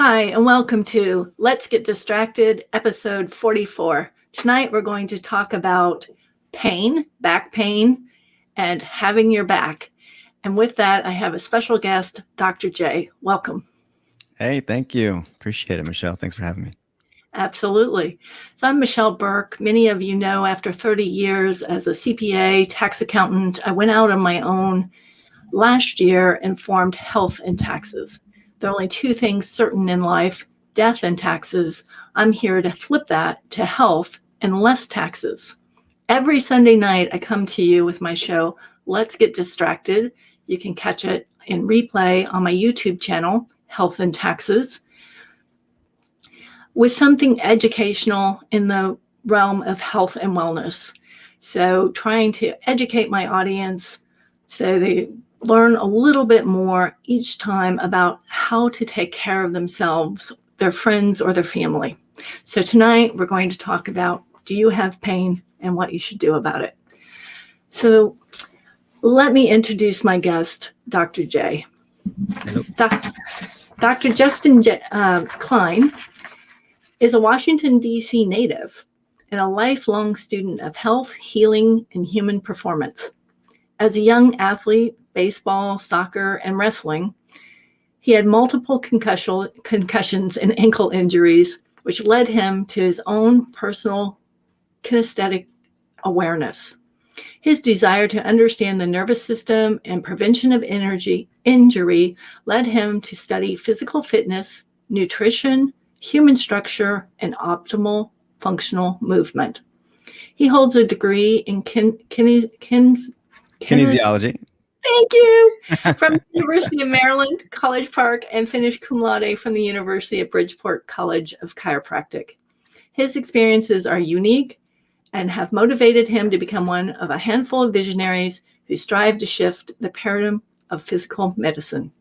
Hi, and welcome to Let's Get Distracted, episode 44. Tonight, we're going to talk about pain, back pain, and having your back. And with that, I have a special guest, Dr. J. Welcome. Hey, thank you. Appreciate it, Michelle. Thanks for having me. Absolutely. So I'm m.burke. Many of you know after 30 years as a CPA, tax accountant, I went out on my own last year and formed Health and Taxes. There are only two things certain in life, death and taxes. I'm here to flip that to health and less taxes. Every Sunday night, I come to you with my show, Let's Get Distracted. You can catch it in replay on my YouTube channel, Health and Taxes, with something educational in the realm of health and wellness. So trying to educate my audience so they learn a little bit more each time about how to take care of themselves, their friends, or their family. So tonight we're going to talk about, do you have pain and what you should do about it? So let me introduce my guest, Dr. J. Dr. Justin Klein is a Washington, D.C. native and a lifelong student of health, healing, and human performance. As a young athlete, baseball, soccer, and wrestling, he had multiple concussions and ankle injuries, which led him to his own personal kinesthetic awareness. His desire to understand the nervous system and prevention of injury led him to study physical fitness, nutrition, human structure, and optimal functional movement. He holds a degree in Kinesiology. Thank you. From the University of Maryland, College Park, and finished cum laude from the University of Bridgeport College of Chiropractic. His experiences are unique and have motivated him to become one of a handful of visionaries who strive to shift the paradigm of physical medicine.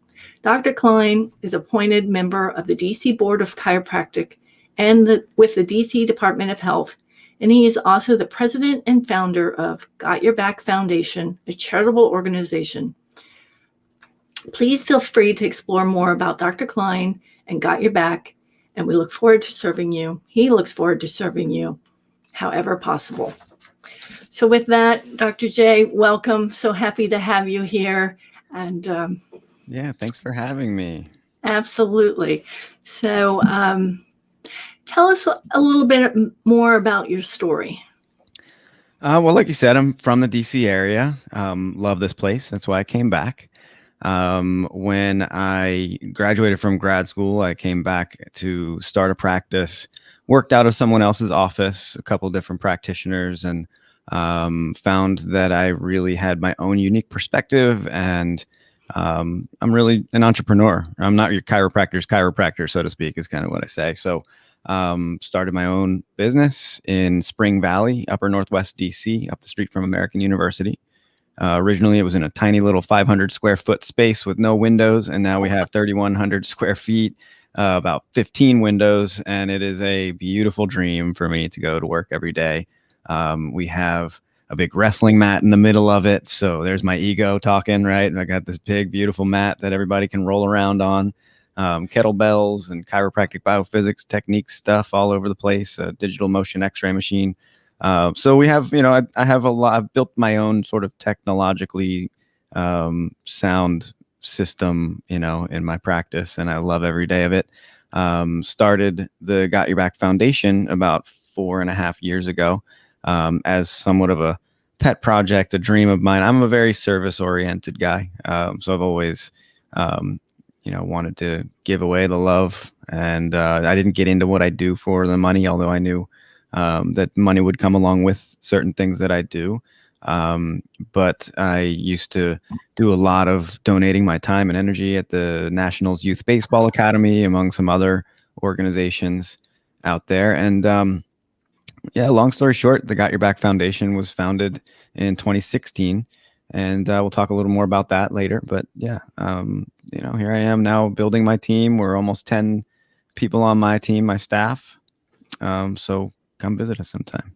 Dr. Klein is appointed member of the DC Board of Chiropractic and with the DC Department of Health, and he is also the president and founder of Got Your Back Foundation, a charitable organization. Please feel free to explore more about Dr. Klein and Got Your Back, and we look forward to serving you. He looks forward to serving you however possible. So with that, Dr. J, welcome. So happy to have you here. And yeah, thanks for having me. Absolutely. So tell us a little bit more about your story. Well, like you said, I'm from the DC area. Love this place. That's why I came back. When I graduated from grad school, I came back to start a practice, worked out of someone else's office, a couple different practitioners, and found that I really had my own unique perspective. And I'm really an entrepreneur. I'm not your chiropractor's chiropractor, so to speak, is kind of what I say. So started my own business in Spring Valley, upper Northwest DC, up the street from American University. Originally, it was in a tiny little 500 square foot space with no windows, and now we have 3,100 square feet, about 15 windows, and it is a beautiful dream for me to go to work every day. We have a big wrestling mat in the middle of it, so there's my ego talking, right? I got this big, beautiful mat that everybody can roll around on. Kettlebells and chiropractic biophysics technique stuff all over the place, a digital motion x-ray machine. So we have, I have a lot, I've built my own sort of technologically sound system, in my practice, and I love every day of it. Started the Got Your Back Foundation about 4.5 years ago as somewhat of a pet project, a dream of mine. I'm a very service-oriented guy, so I've always wanted to give away the love, and I didn't get into what I do for the money, although I knew that money would come along with certain things that I do. But I used to do a lot of donating my time and energy at the Nationals Youth Baseball Academy, among some other organizations out there. And long story short, the Got Your Back Foundation was founded in 2016. And we'll talk a little more about that later. But yeah, here I am now building my team. We're almost 10 people on my team, my staff. So come visit us sometime.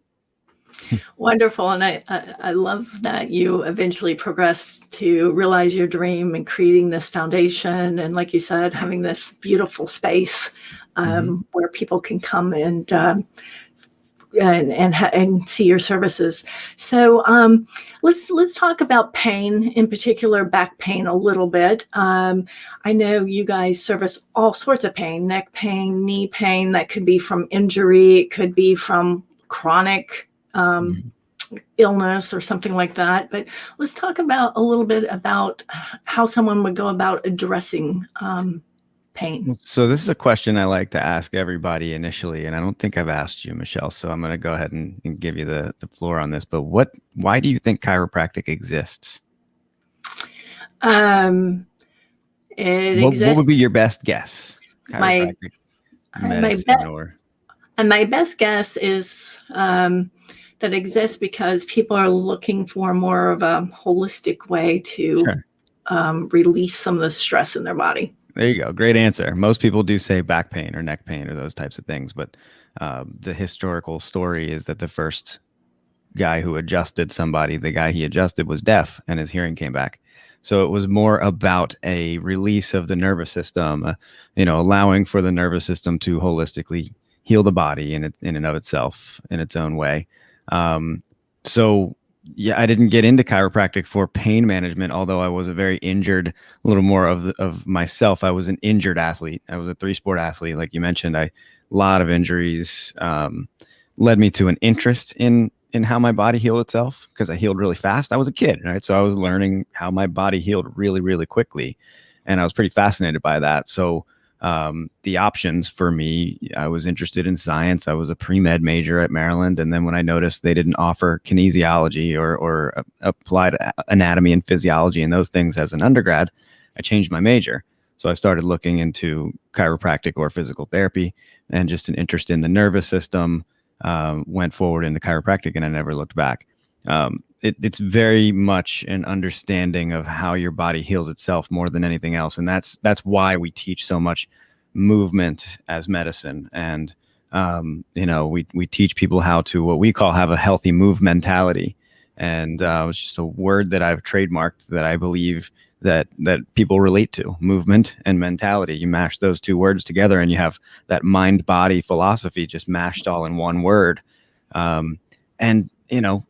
Wonderful. And I love that you eventually progressed to realize your dream and creating this foundation. And like you said, having this beautiful space where people can come and see your services. So let's talk about pain, in particular back pain, a little bit. I know you guys service all sorts of pain: neck pain, knee pain. That could be from injury, it could be from chronic illness or something like that. But let's talk about a little bit about how someone would go about addressing pain. So this is a question I like to ask everybody initially, and I don't think I've asked you, Michelle. So I'm going to go ahead and give you the floor on this. But why do you think chiropractic exists? It exists. What would be your best guess? My best guess is that exists because people are looking for more of a holistic way to release some of the stress in their body. There you go. Great answer. Most people do say back pain or neck pain or those types of things, but the historical story is that the first guy who adjusted somebody, the guy he adjusted was deaf and his hearing came back. So it was more about a release of the nervous system, allowing for the nervous system to holistically heal the body in and of itself in its own way. So yeah, I didn't get into chiropractic for pain management, although I was a very injured, a little more of myself. I was an injured athlete. I was a 3-sport athlete. Like you mentioned, a lot of injuries led me to an interest in how my body healed itself, because I healed really fast. I was a kid, right? So I was learning how my body healed really, really quickly. And I was pretty fascinated by that. So the options for me, I was interested in science. I was a pre-med major at Maryland. And then when I noticed they didn't offer kinesiology or applied anatomy and physiology and those things as an undergrad, I changed my major. So I started looking into chiropractic or physical therapy, and just an interest in the nervous system went forward into chiropractic, and I never looked back. It's very much an understanding of how your body heals itself more than anything else. And that's why we teach so much movement as medicine. And, we teach people how to, what we call, have a healthy move mentality. And it's just a word that I've trademarked that I believe that people relate to: movement and mentality. You mash those two words together and you have that mind-body philosophy just mashed all in one word. And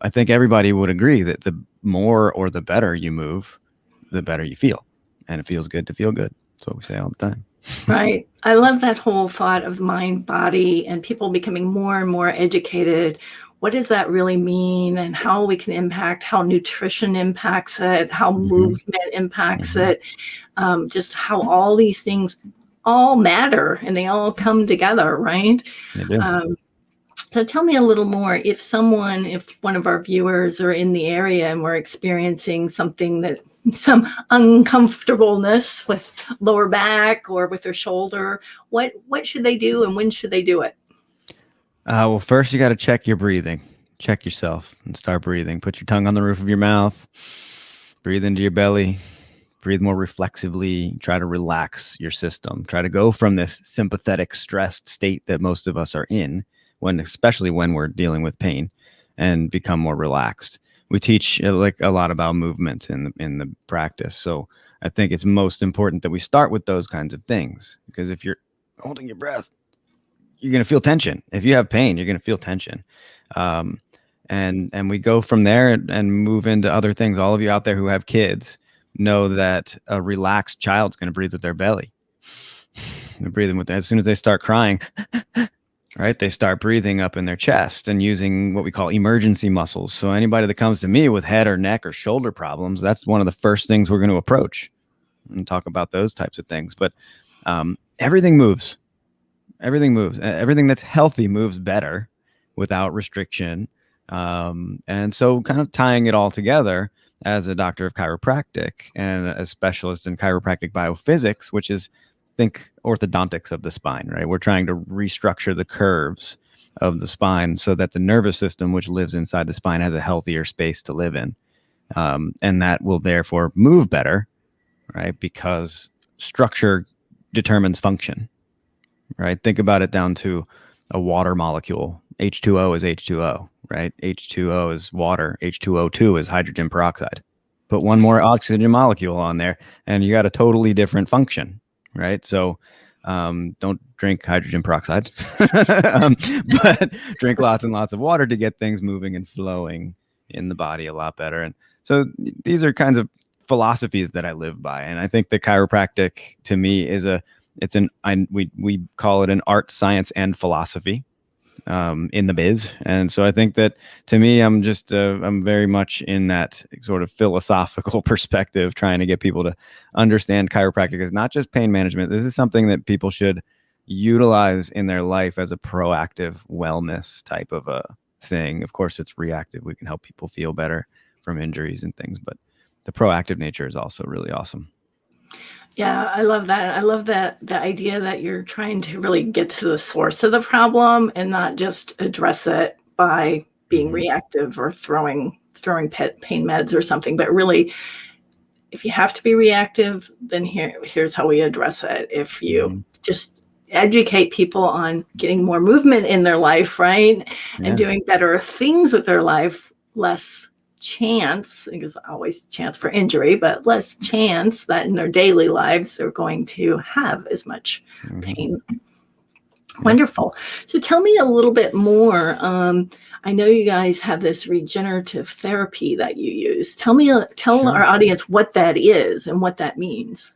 I think everybody would agree that the more or the better you move, the better you feel. And it feels good to feel good. That's what we say all the time. Right. I love that whole thought of mind, body, and people becoming more and more educated. What does that really mean, and how we can impact, how nutrition impacts it, how movement impacts it, just how all these things all matter and they all come together, right? They do. So tell me a little more. If one of our viewers are in the area and we're experiencing some uncomfortableness with lower back or with their shoulder, what should they do, and when should they do it? Well, first you got to check your breathing. Check yourself and start breathing. Put your tongue on the roof of your mouth. Breathe into your belly. Breathe more reflexively. Try to relax your system. Try to go from this sympathetic, stressed state that most of us are in, especially when we're dealing with pain, and become more relaxed. We teach a lot about movement in the practice. So I think it's most important that we start with those kinds of things, because if you're holding your breath, you're going to feel tension. If you have pain, you're going to feel tension. And we go from there and move into other things. All of you out there who have kids know that a relaxed child's going to breathe with their belly. They're breathing as soon as they start crying, right? They start breathing up in their chest and using what we call emergency muscles. So anybody that comes to me with head or neck or shoulder problems, that's one of the first things we're going to approach and talk about those types of things. But everything moves. Everything moves. Everything that's healthy moves better without restriction. And so kind of tying it all together as a doctor of chiropractic and a specialist in chiropractic biophysics, which is, think orthodontics of the spine, right? We're trying to restructure the curves of the spine so that the nervous system, which lives inside the spine, has a healthier space to live in. And that will therefore move better, right? Because structure determines function, right? Think about it down to a water molecule. H2O is H2O, right? H2O is water. H2O2 is hydrogen peroxide. Put one more oxygen molecule on there, and you got a totally different function, right? So don't drink hydrogen peroxide, but drink lots and lots of water to get things moving and flowing in the body a lot better. And so these are kinds of philosophies that I live by. And I think the chiropractic to me is we call it an art, science, and philosophy in the biz. And so I think that to me, I'm very much in that sort of philosophical perspective, trying to get people to understand chiropractic is not just pain management. This is something that people should utilize in their life as a proactive wellness type of a thing. Of course, it's reactive. We can help people feel better from injuries and things, but the proactive nature is also really awesome. Yeah, I love that. I love that the idea that you're trying to really get to the source of the problem and not just address it by being reactive or throwing pain meds or something, but really, if you have to be reactive, then here's how we address it. If you just educate people on getting more movement in their life, right? Yeah. And doing better things with their life, less chance, because always chance for injury, but less chance that in their daily lives they're going to have as much pain. Wonderful. So tell me a little bit more. I know you guys have this regenerative therapy that you use. Tell our audience what that is and what that means.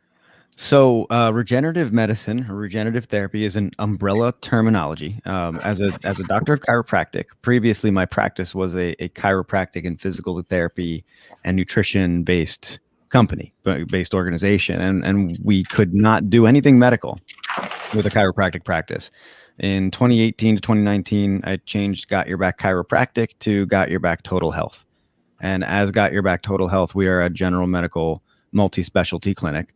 So regenerative medicine or regenerative therapy is an umbrella terminology. As a doctor of chiropractic, previously my practice was a chiropractic and physical therapy and nutrition based organization. And we could not do anything medical with a chiropractic practice. In 2018 to 2019, I changed Got Your Back Chiropractic to Got Your Back Total Health. And as Got Your Back Total Health, we are a general medical multi-specialty clinic.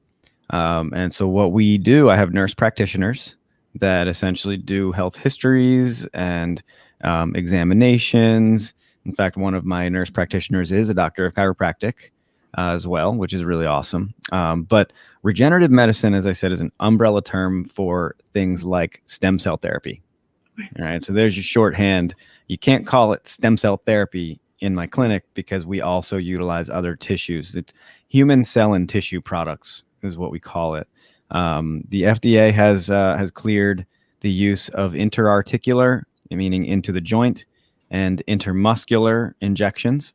And so what we do, I have nurse practitioners that essentially do health histories and examinations. In fact, one of my nurse practitioners is a doctor of chiropractic as well, which is really awesome. But regenerative medicine, as I said, is an umbrella term for things like stem cell therapy. All right. So there's your shorthand. You can't call it stem cell therapy in my clinic because we also utilize other tissues. It's human cell and tissue products is what we call it. The FDA has cleared the use of interarticular, meaning into the joint, and intermuscular injections.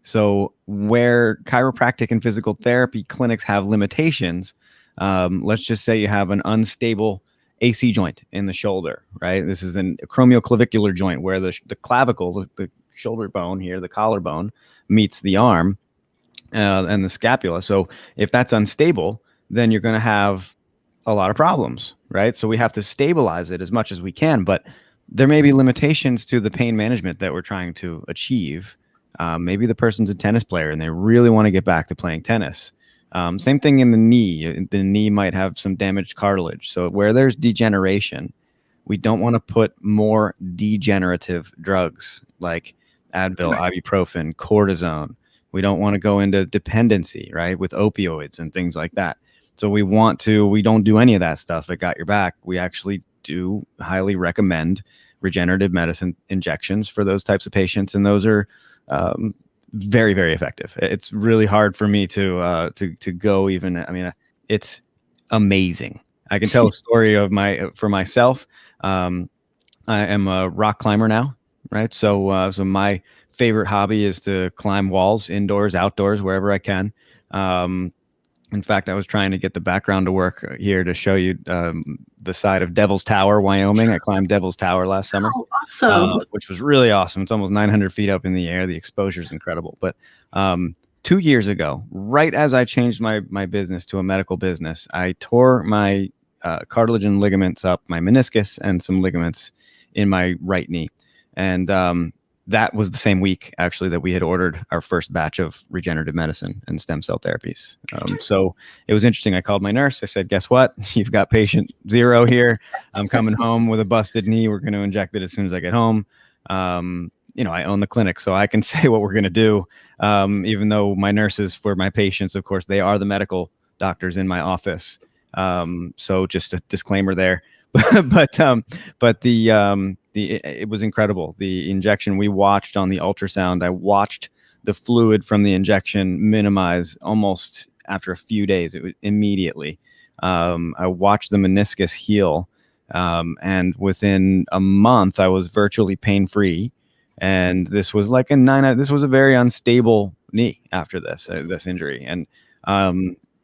So where chiropractic and physical therapy clinics have limitations, let's just say you have an unstable AC joint in the shoulder, right? This is a acromioclavicular joint where the clavicle, the shoulder bone here, the collarbone meets the arm and the scapula. So if that's unstable, then you're going to have a lot of problems, right? So we have to stabilize it as much as we can, but there may be limitations to the pain management that we're trying to achieve. Maybe the person's a tennis player and they really want to get back to playing tennis. Same thing in the knee. The knee might have some damaged cartilage. So where there's degeneration, we don't want to put more degenerative drugs like Advil, ibuprofen, cortisone. We don't want to go into dependency, right, with opioids and things like that. So we don't do any of that stuff at Got Your Back. We actually do highly recommend regenerative medicine injections for those types of patients. And those are very, very effective. It's really hard for me to go even. I mean, it's amazing. I can tell a story for myself. I am a rock climber now, right? So my favorite hobby is to climb walls, indoors, outdoors, wherever I can. In fact, I was trying to get the background to work here to show you the side of Devil's Tower, Wyoming. I climbed Devil's Tower last summer, awesome. Which was really awesome. It's almost 900 feet up in the air. The exposure is incredible. But 2 years ago, right as I changed my business to a medical business, I tore my cartilage and ligaments up, my meniscus and some ligaments in my right knee. And that was the same week, actually, that we had ordered our first batch of regenerative medicine and stem cell therapies. So it was interesting. I called my nurse. I said, guess what? You've got patient 0 here. I'm coming home with a busted knee. We're going to inject it as soon as I get home. I own the clinic, so I can say what we're going to do, even though my nurses for my patients, of course, they are the medical doctors in my office. So just a disclaimer there. but it was incredible. The injection we watched on the ultrasound, I watched the fluid from the injection minimize almost after a few days. It was immediately. I watched the meniscus heal, and within a month, I was virtually pain-free. And this was like this was a very unstable knee after this injury, and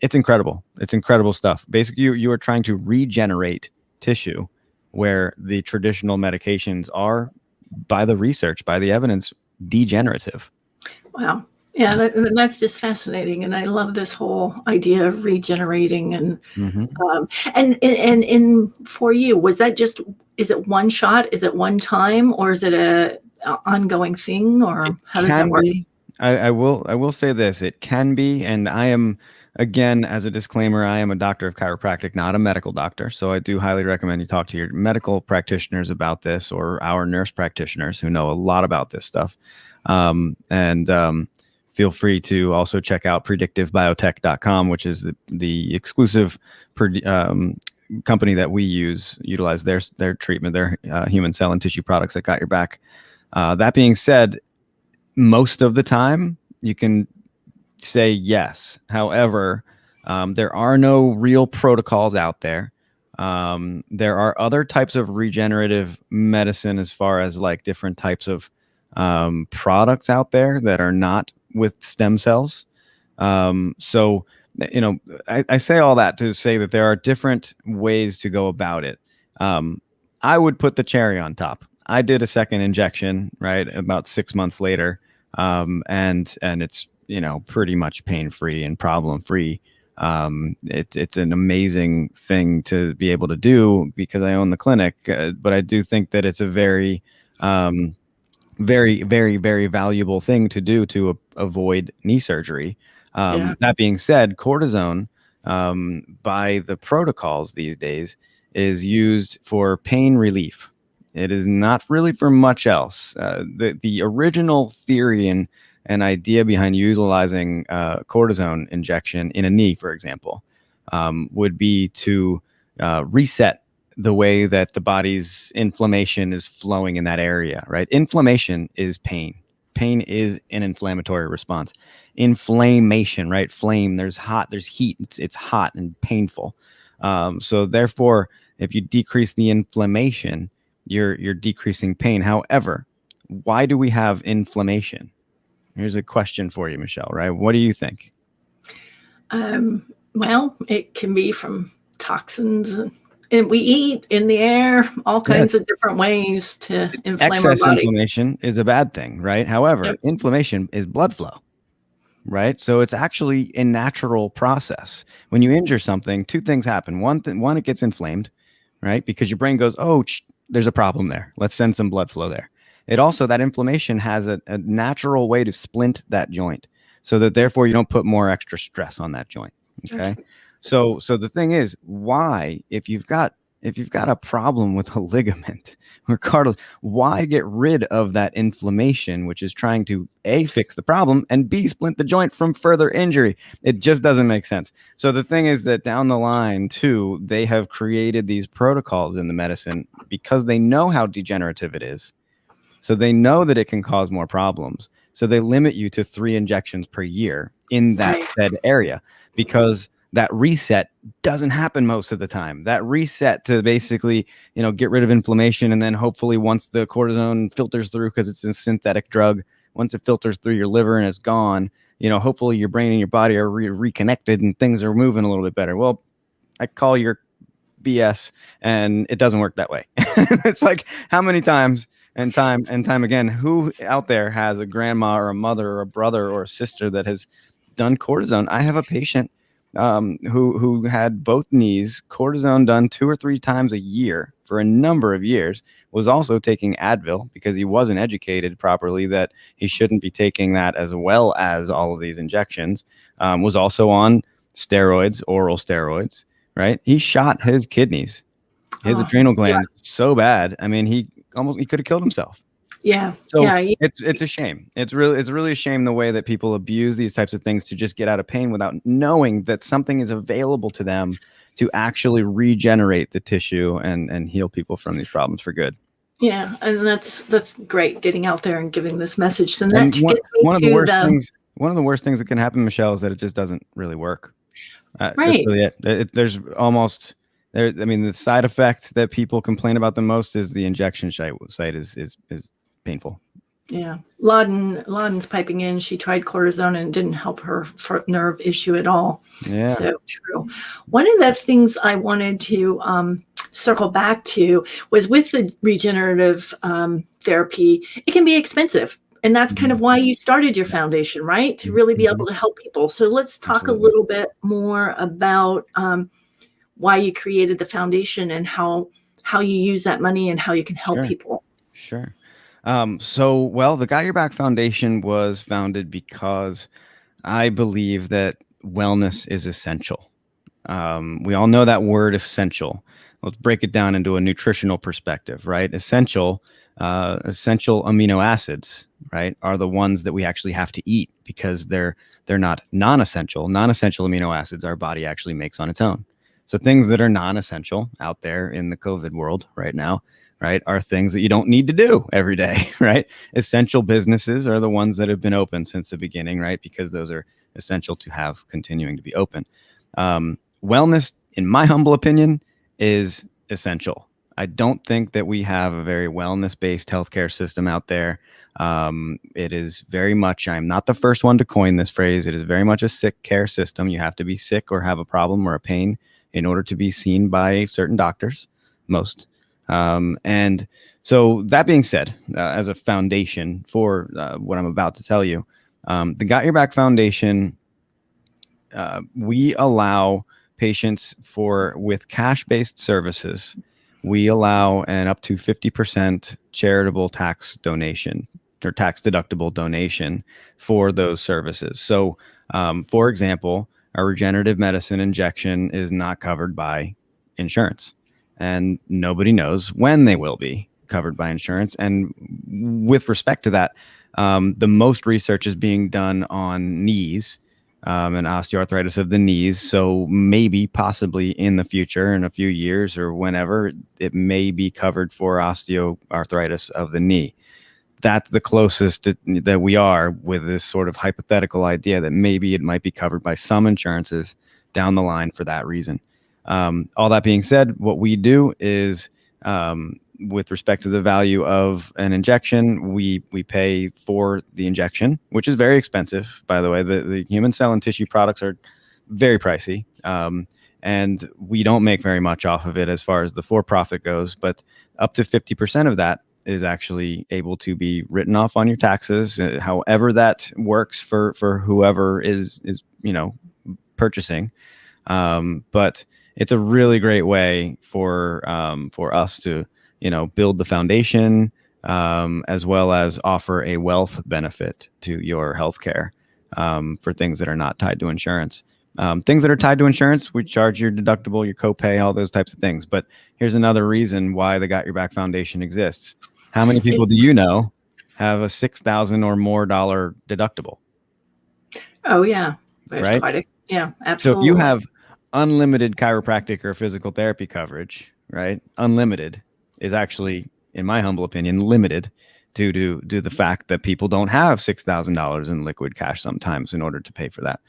it's incredible. It's incredible stuff. Basically, you are trying to regenerate tissue where the traditional medications are, by the research, by the evidence, degenerative. Wow. Yeah, that's just fascinating, and I love this whole idea of regenerating. And and for you, was that is it one shot? Is it one time, or is it a ongoing thing, or how does that work? I will say this: it can be, and I am, again, as a disclaimer, I am a doctor of chiropractic, not a medical doctor. So I do highly recommend you talk to your medical practitioners about this, or our nurse practitioners who know a lot about this stuff. Feel free to also check out predictivebiotech.com, which is the exclusive company that we utilize their treatment, their human cell and tissue products that got your back. That being said, most of the time you can say yes. However, there are no real protocols out there. There are other types of regenerative medicine, as far as like different types of products out there that are not with stem cells. So, I say all that to say that there are different ways to go about it. I would put the cherry on top. I did a second injection, right, about 6 months later, and it's pretty much pain-free and problem-free. It's an amazing thing to be able to do because I own the clinic, but I do think that it's a very very, very, very valuable thing to do to avoid knee surgery. That being said, cortisone, by the protocols these days, is used for pain relief. It is not really for much else. The original theory and idea behind utilizing cortisone injection in a knee, for example, would be to reset the way that the body's inflammation is flowing in that area, right? Inflammation is pain. Pain is an inflammatory response. Inflammation, right? Flame, there's heat. It's hot and painful. So therefore, if you decrease the inflammation, you're decreasing pain. However, why do we have inflammation? Here's a question for you, Michelle, right? What do you think? Well, it can be from toxins, and we eat in the air, all kinds of different ways to inflame Excess our body. Inflammation is a bad thing, right? However, inflammation is blood flow, right? So it's actually a natural process. When you injure something, two things happen. One, it gets inflamed, right? Because your brain goes, oh, there's a problem there. Let's send some blood flow there. It also, that inflammation has a natural way to splint that joint, so that therefore you don't put more extra stress on that joint. Okay. So the thing is, why, if you've got a problem with a ligament or cartilage, why get rid of that inflammation, which is trying to A, fix the problem, and B, splint the joint from further injury? It just doesn't make sense. So the thing is that down the line too, they have created these protocols in the medicine because they know how degenerative it is. So they know that it can cause more problems. So they limit you to 3 injections per year in that said area, because that reset doesn't happen most of the time. That reset to basically, get rid of inflammation, and then hopefully once the cortisone filters through, because it's a synthetic drug, once it filters through your liver and it's gone, hopefully your brain and your body are reconnected and things are moving a little bit better. Well, I call your BS, and it doesn't work that way. It's like, how many times and time again, who out there has a grandma or a mother or a brother or a sister that has done cortisone? I have a patient who had both knees cortisone done 2 or 3 times a year for a number of years, was also taking Advil because he wasn't educated properly that he shouldn't be taking that as well as all of these injections, was also on steroids, oral steroids, right? He shot his kidneys, his adrenal glands so bad. I mean, he could have killed himself. Yeah. So Yeah. it's a shame. It's really a shame the way that people abuse these types of things to just get out of pain without knowing that something is available to them to actually regenerate the tissue and heal people from these problems for good. Yeah. And that's great, getting out there and giving this message. So that And gets me one of the to worst the things one of the worst things that can happen, Michelle, is that it just doesn't really work. That's right. really it. There's almost there. I mean, the side effect that people complain about the most is the injection site is painful. Yeah. Lauden's piping in. She tried cortisone and it didn't help her nerve issue at all. Yeah. So true. One of the things I wanted to circle back to was with the regenerative therapy, it can be expensive. And that's kind of why you started your foundation, right? To really be able to help people. So let's talk a little bit more about why you created the foundation and how you use that money and how you can help people. Sure. Well, the Got Your Back Foundation was founded because I believe that wellness is essential. We all know that word essential. Let's break it down into a nutritional perspective, right? Essential amino acids, right, are the ones that we actually have to eat because they're not non-essential. Non-essential amino acids our body actually makes on its own. So things that are non-essential out there in the COVID world right now, right, are things that you don't need to do every day, right? Essential businesses are the ones that have been open since the beginning, right? Because those are essential to have continuing to be open. Wellness, in my humble opinion, is essential. I don't think that we have a very wellness-based healthcare system out there. It is very much, I'm not the first one to coin this phrase, it is very much a sick care system. You have to be sick or have a problem or a pain in order to be seen by certain doctors, most. And so that being said, as a foundation for what I'm about to tell you, the Got Your Back Foundation, we allow patients with cash-based services. We allow an up to 50% charitable tax donation or tax deductible donation for those services. So, for example, a regenerative medicine injection is not covered by insurance, and nobody knows when they will be covered by insurance. And with respect to that, the most research is being done on knees and osteoarthritis of the knees. So maybe, possibly in the future, in a few years or whenever, it may be covered for osteoarthritis of the knee. That's the closest that we are with this sort of hypothetical idea that maybe it might be covered by some insurances down the line for that reason. All that being said, what we do is, with respect to the value of an injection, we pay for the injection, which is very expensive, by the way. The human cell and tissue products are very pricey, and we don't make very much off of it as far as the for-profit goes, but up to 50% of that is actually able to be written off on your taxes, however that works for whoever is purchasing. But it's a really great way for us to build the foundation, as well as offer a wealth benefit to your healthcare, for things that are not tied to insurance. Things that are tied to insurance, we charge your deductible, your copay, all those types of things. But here's another reason why the Got Your Back Foundation exists. How many people do you know have a $6,000 or more deductible? Oh yeah, there's right? quite a yeah, absolutely. So if you have unlimited chiropractic or physical therapy coverage, right? Unlimited is actually, in my humble opinion, limited due to the fact that people don't have $6,000 in liquid cash sometimes in order to pay for that.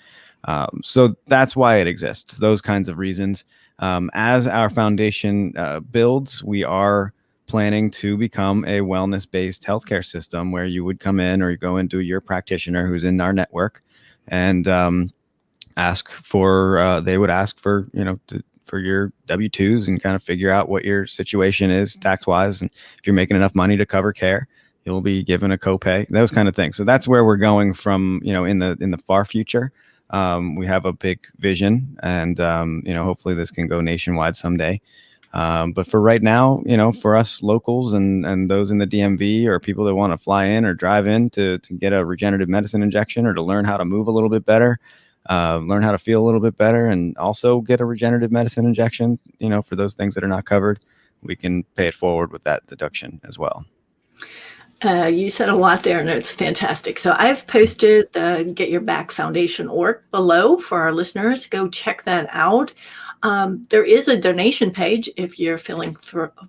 So that's why it exists. Those kinds of reasons. As our foundation builds, we are planning to become a wellness-based healthcare system where you would come in, or you go into your practitioner who's in our network, and ask for they would ask for for your W-2s and kind of figure out what your situation is tax-wise, and if you're making enough money to cover care, you'll be given a copay, those kind of things. So that's where we're going from, in the far future. We have a big vision, and hopefully this can go nationwide someday. But for right now, for us locals and those in the DMV, or people that want to fly in or drive in to get a regenerative medicine injection, or to learn how to move a little bit better, learn how to feel a little bit better, and also get a regenerative medicine injection, for those things that are not covered, we can pay it forward with that deduction as well. You said a lot there, and it's fantastic. So I've posted the Get Your Back Foundation org below for our listeners. Go check that out. There is a donation page if you're feeling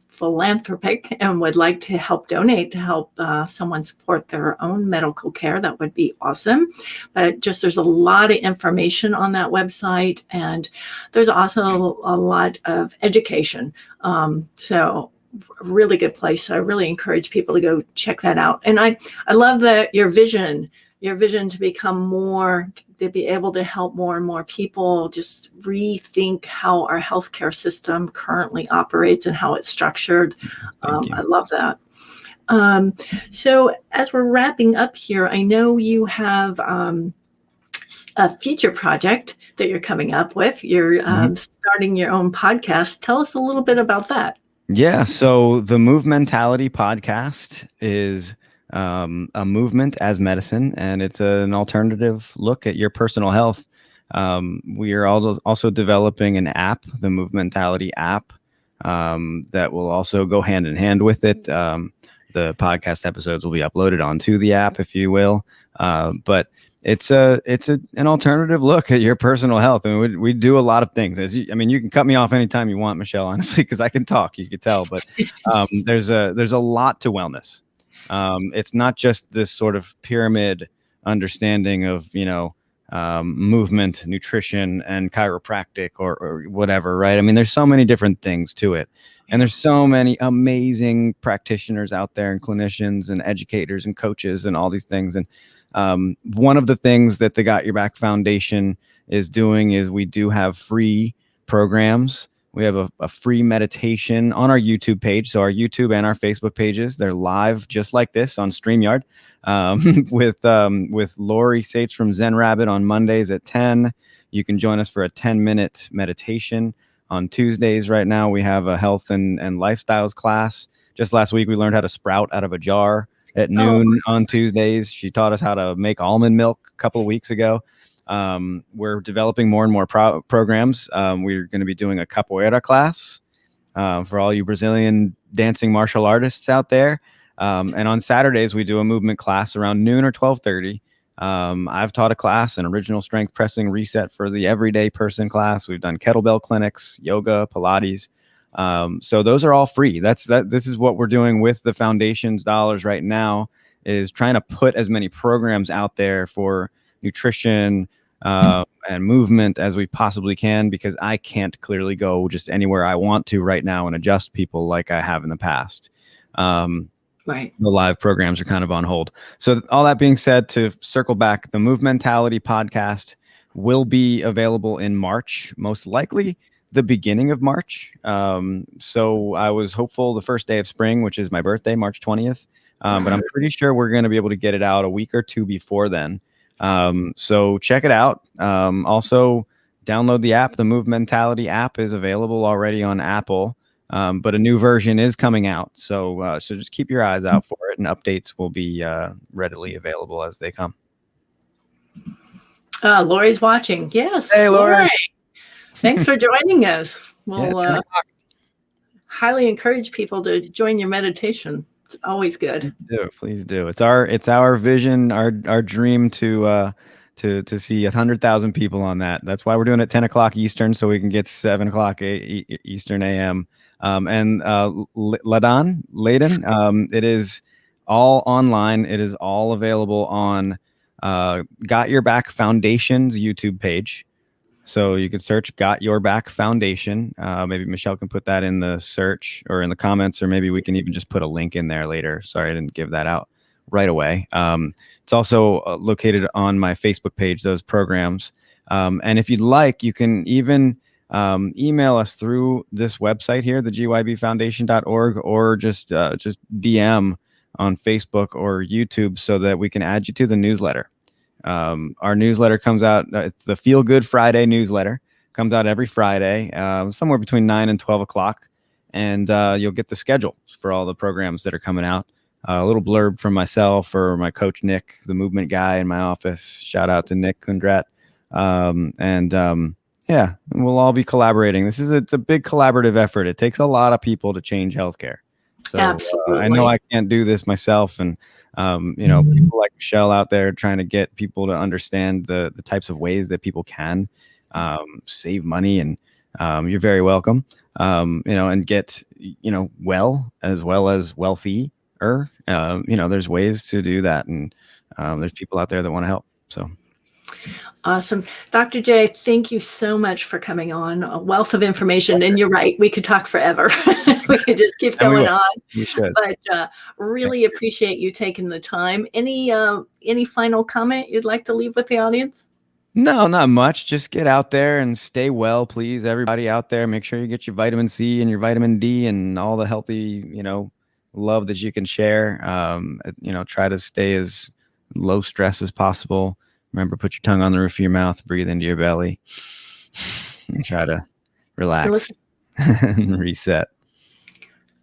philanthropic and would like to help donate to help someone support their own medical care. That would be awesome. But just there's a lot of information on that website, and there's also a lot of education. So really good place. So I really encourage people to go check that out. And I love that your vision to become more, to be able to help more and more people just rethink how our healthcare system currently operates and how it's structured. I love that. So as we're wrapping up here, I know you have a future project that you're coming up with. You're starting your own podcast. Tell us a little bit about that. Yeah. So the Move Mentality podcast is a movement as medicine, and it's an alternative look at your personal health. We are also developing an app, the Move Mentality app, that will also go hand in hand with it. The podcast episodes will be uploaded onto the app, if you will. But it's an alternative look at your personal health. I mean, we do a lot of things. You can cut me off anytime you want, Michelle, honestly, because I can talk, you could tell, but there's a lot to wellness. It's not just this sort of pyramid understanding of, movement, nutrition, and chiropractic or whatever, right? I mean, there's so many different things to it. And there's so many amazing practitioners out there and clinicians and educators and coaches and all these things. And one of the things that the Got Your Back Foundation is doing is we do have free programs. We have a free meditation on our YouTube page. So our YouTube and our Facebook pages, they're live just like this on StreamYard with Lori Sates from Zen Rabbit on Mondays at 10. You can join us for a 10-minute meditation on Tuesdays. Right now, we have a health and lifestyles class. Just last week, we learned how to sprout out of a jar at noon on Tuesdays. She taught us how to make almond milk a couple of weeks ago. We're developing more and more programs. We're going to be doing a capoeira class for all you Brazilian dancing martial artists out there. And on Saturdays, we do a movement class around noon or 12:30. I've taught a class, an original strength pressing reset for the everyday person class. We've done kettlebell clinics, yoga, Pilates. So those are all free. This is what we're doing with the foundation's dollars right now, is trying to put as many programs out there for nutrition and movement as we possibly can, because I can't clearly go just anywhere I want to right now and adjust people like I have in the past. Right. The live programs are kind of on hold. So all that being said, to circle back, the Move Mentality podcast will be available in March, most likely the beginning of March. So I was hopeful the first day of spring, which is my birthday, March 20th. But I'm pretty sure we're going to be able to get it out a week or two before then. So check it out. Also download the app. The Move Mentality app is available already on Apple, but a new version is coming out. So just keep your eyes out for it, and updates will be readily available as they come. Lori's watching. Yes. Hey, Lori. Thanks for joining us. We'll highly encourage people to join your meditation. It's always good. Please do. It's our vision, our dream to see 100,000 people on that. That's why we're doing it 10 o'clock Eastern, so we can get 7 o'clock Eastern AM. And Layden, it is all online. It is all available on Got Your Back Foundation's YouTube page. So you could search Got Your Back Foundation. Maybe Michelle can put that in the search or in the comments, or maybe we can even just put a link in there later. Sorry, I didn't give that out right away. It's also located on my Facebook page, those programs. And if you'd like, you can even email us through this website here, the gybfoundation.org, or just DM on Facebook or YouTube so that we can add you to the newsletter. Our newsletter comes out, it's the Feel Good Friday newsletter, comes out every Friday, somewhere between 9 and 12 o'clock. And you'll get the schedule for all the programs that are coming out. A little blurb from myself or my coach, Nick, the movement guy in my office. Shout out to Nick Kundrat. Yeah, we'll all be collaborating. It's a big collaborative effort. It takes a lot of people to change healthcare. So I know Absolutely. I can't do this myself, and people like Michelle out there trying to get people to understand the types of ways that people can save money, and you're very welcome. And get well as wealthy. There's ways to do that, and there's people out there that want to help. So. Awesome. Dr. J, thank you so much for coming on. A wealth of information. And you're right, we could talk forever. We could just keep going on. We should. But really appreciate you taking the time. Any final comment you'd like to leave with the audience? No, not much. Just get out there and stay well, please. Everybody out there, make sure you get your vitamin C and your vitamin D and all the healthy, love that you can share. Try to stay as low stress as possible. Remember, put your tongue on the roof of your mouth, breathe into your belly, and try to relax and reset.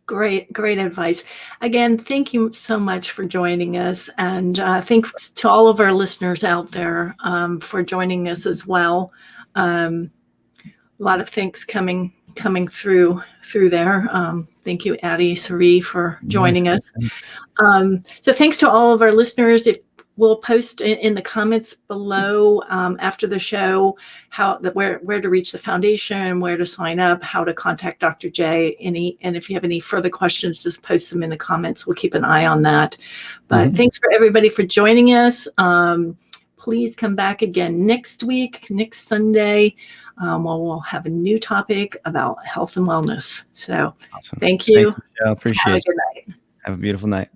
Great advice. Again, thank you so much for joining us. And thanks to all of our listeners out there for joining us as well. A lot of thanks coming through there. Thank you, Addie Sari, for joining us. So thanks to all of our listeners. We'll post in the comments below after the show where to reach the foundation, where to sign up, how to contact Dr. J. And if you have any further questions, just post them in the comments. We'll keep an eye on that. But thanks for everybody for joining us. Please come back again next Sunday. We'll have a new topic about health and wellness. So awesome. Thank you. Thanks, Michelle. Appreciate it. Have a good night. Have a beautiful night.